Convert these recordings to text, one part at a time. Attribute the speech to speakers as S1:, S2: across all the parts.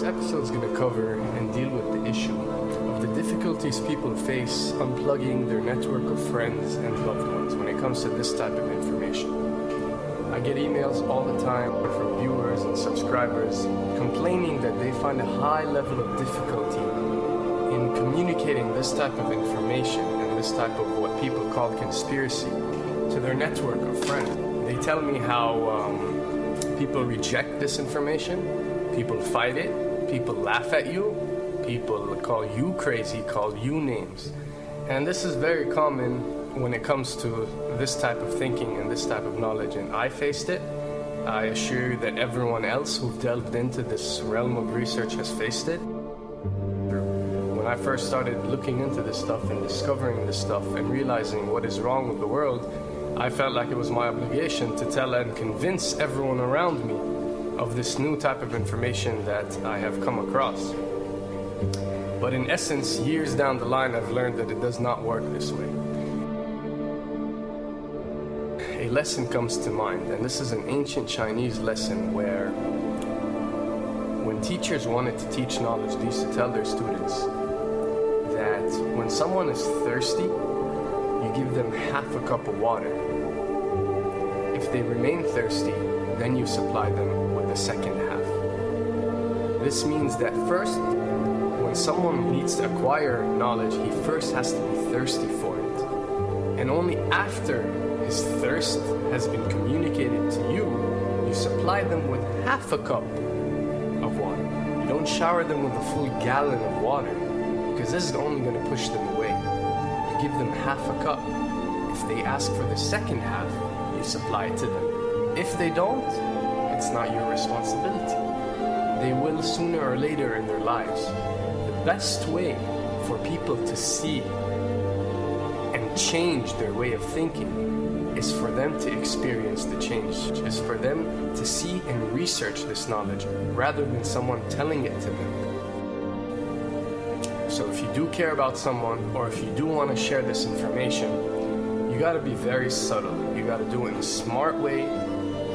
S1: episode is going to cover and deal with the issue of the difficulties people face unplugging their network of friends and loved ones when it comes to this type of information. I get emails all the time from viewers and subscribers complaining that they find a high level of difficulty in communicating this type of information and this type of what people call conspiracy to their network of friends. They tell me how people reject this information, people fight it, people laugh at you, people call you crazy, call you names. And this is very common when it comes to this type of thinking and this type of knowledge, and I faced it. I assure you that everyone else who delved into this realm of research has faced it. When I first started looking into this stuff and discovering this stuff and realizing what is wrong with the world, I felt like it was my obligation to tell and convince everyone around me of this new type of information that I have come across. But in essence, years down the line, I've learned that it does not work this way. A lesson comes to mind, and this is an ancient Chinese lesson where when teachers wanted to teach knowledge, they used to tell their students that when someone is thirsty, you give them half a cup of water. If they remain thirsty, then you supply them with the second half. This means that first, when someone needs to acquire knowledge, he first has to be thirsty for it. And only after his thirst has been communicated to you, you supply them with half a cup of water. You don't shower them with a full gallon of water, because this is only going to push them away. You give them half a cup. If they ask for the second half, you supply it to them. If they don't, it's not your responsibility. They will sooner or later in their lives. The best way for people to see and change their way of thinking is for them to experience the change, is for them to see and research this knowledge rather than someone telling it to them. So if you do care about someone, or if you do want to share this information, you got to be very subtle. You got to do it in a smart way,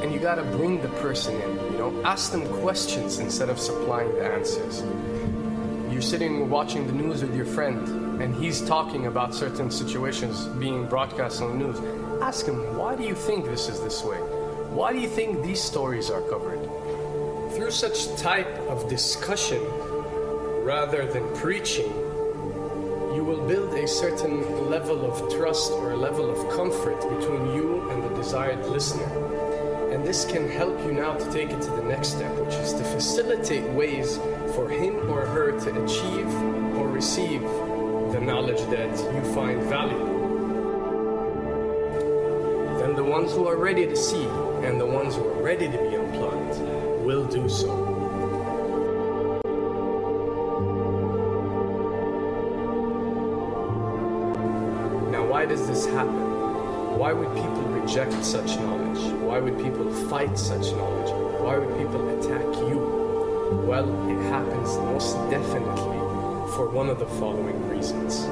S1: and you got to bring the person in. Ask them questions instead of supplying the answers. You're sitting watching the news with your friend, and he's talking about certain situations being broadcast on the news. Ask him, why do you think this is this way? Why do you think these stories are covered? Through such type of discussion, rather than preaching, you will build a certain level of trust or a level of comfort between you and the desired listener. And this can help you now to take it to the next step, which is to facilitate ways for him or her to achieve or receive the knowledge that you find valuable. Then the ones who are ready to see and the ones who are ready to be unplugged will do so. Now, why does this happen? Why would people reject such knowledge? Why would people fight such knowledge? Why would people attack you? Well, it happens most definitely for one of the following reasons.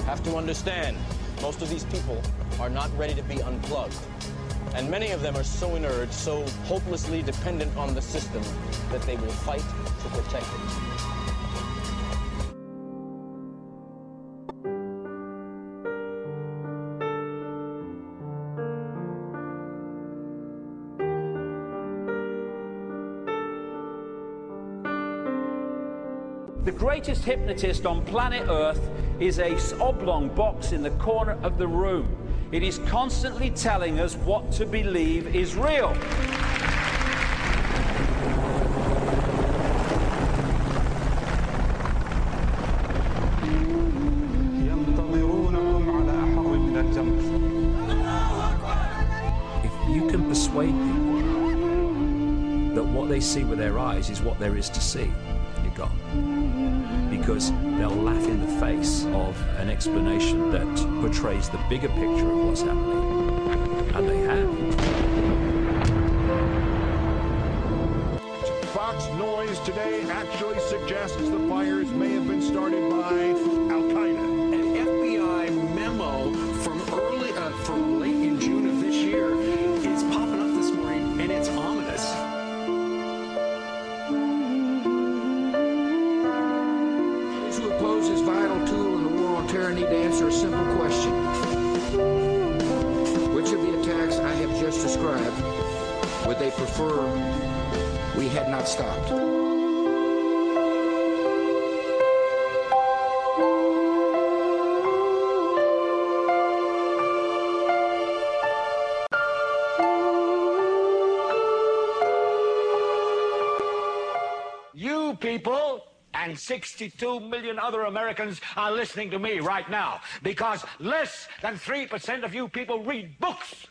S2: Have to understand, most of these people are not ready to be unplugged. And many of them are so inert, so hopelessly dependent on the system, that they will fight to protect it.
S3: The greatest hypnotist on planet Earth is a oblong box in the corner of the room. It is constantly telling us what to believe is real.
S4: If you can persuade people that what they see with their eyes is what there is to see, you're gone. Because they'll laugh in the face of an explanation that portrays the bigger picture of what's happening. And they have.
S5: Fox noise today actually suggests the fires may have been started by Al-Qaeda.
S6: An FBI memo from late in June of this year is popping up this morning, and it's ominous.
S7: Those who oppose this vital tool in the war on terror need to answer a simple question. Which of the attacks I have just described would they prefer we had not stopped?
S8: You people and 62 million other Americans are listening to me right now because less than 3% of you people read books.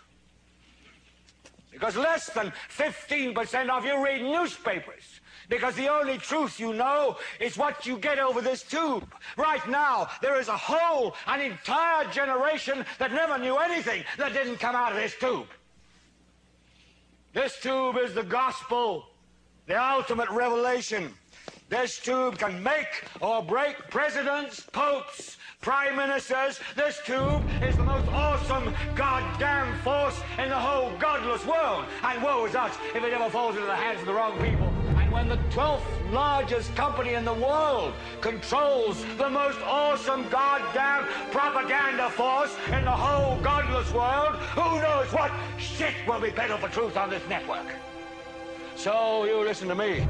S8: Because less than 15% of you read newspapers. Because the only truth you know is what you get over this tube. Right now, there is an entire generation that never knew anything that didn't come out of this tube. This tube is the gospel, the ultimate revelation. This tube can make or break presidents, popes, prime ministers. This tube is the most awesome goddamn force in the whole godless world. And woe is us if it ever falls into the hands of the wrong people. And when the 12th largest company in the world controls the most awesome goddamn propaganda force in the whole godless world, who knows what shit will be peddled for truth on this network. So you listen to me.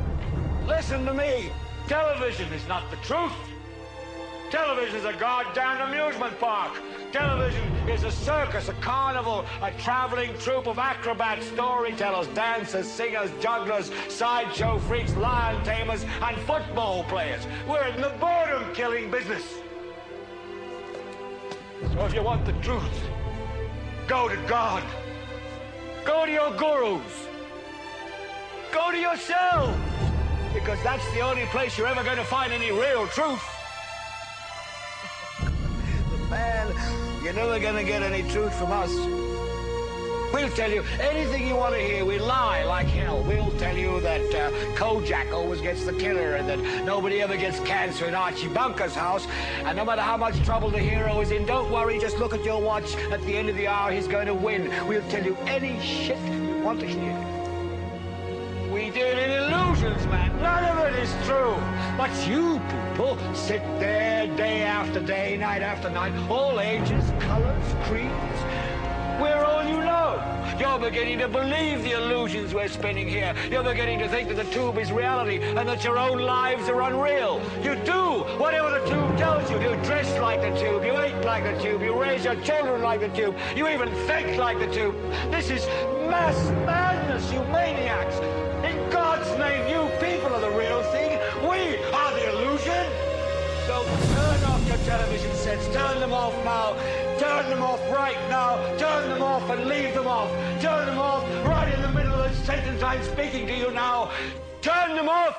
S8: Listen to me. Television is not the truth. Television is a goddamn amusement park. Television is a circus, a carnival, a traveling troupe of acrobats, storytellers, dancers, singers, jugglers, sideshow freaks, lion tamers, and football players. We're in the boredom-killing business. So if you want the truth, go to God. Go to your gurus. Go to yourselves. Because that's the only place you're ever going to find any real truth. Man, you're never going to get any truth from us. We'll tell you anything you want to hear. We lie like hell. We'll tell you that Kojak always gets the killer and that nobody ever gets cancer in Archie Bunker's house. And no matter how much trouble the hero is in, don't worry, just look at your watch. At the end of the hour, he's going to win. We'll tell you any shit you want to hear. We deal in illusions, man. None of it is true. But you people sit there day after day, night after night, all ages, colors, creeds. We're all you know. You're beginning to believe the illusions we're spinning here. You're beginning to think that the tube is reality and that your own lives are unreal. You do whatever the tube tells you. You dress like the tube. You eat like the tube. You raise your children like the tube. You even think like the tube. This is mass madness, you maniacs. In God's name, you people are the real thing. We are the illusion. So turn off your television sets. Turn them off now. Turn them off right now. Turn them off and leave them off. Turn them off right in the middle of the sentence I'm speaking to you now. Turn them off.